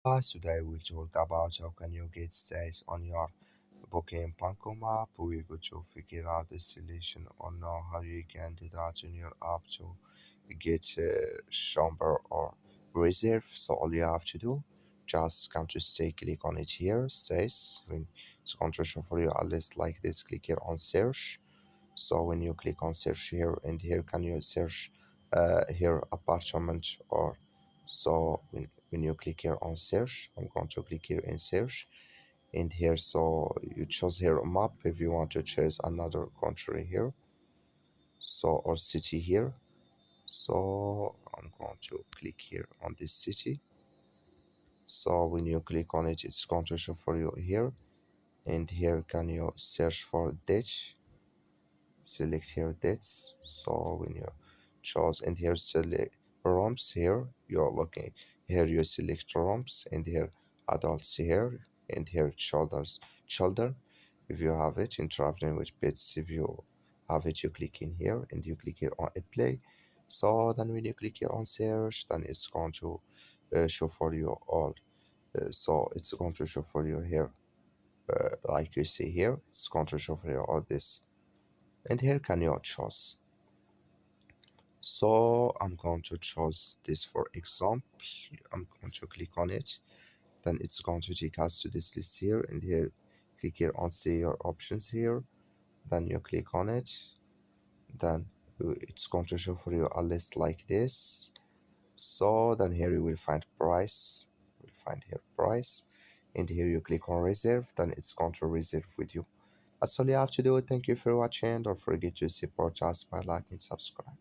Today we'll talk about how can you get stays on your booking Panko map. We're going to figure out the solution or know how you can do that in your app to get chamber or reserve. So all you have to do, just come to stay, click on it here, stays. When it's going to show for you a list like this, click here on search. So when you click on search here and here can you search here apartment or so when you click here on search, I'm going to click here in search and here so you choose here a map if you want to choose another country here so or city here. So I'm going to click here on this city. So when you click on it, it's going to show for you here and here can you search for ditch, select here dates. So when you choose and here select rooms here, you're looking here, you select rooms and here adults here and here children if you have it, in traveling with pets if you have it, you click in here and you click here on play. So then when you click here on search, then it's going to show for you all. So it's going to show for you here, like you see here, it's going to show for you all this and here can you choose. So I'm going to choose this for example. I'm going to click on it, then it's going to take us to this list here and here click here on see your options here, then you click on it, then it's going to show for you a list like this. So then here you will find price, you'll find here price and here you click on reserve, then it's going to reserve with you. That's all you have to do. Thank you for watching. Don't forget to support us by liking and subscribe.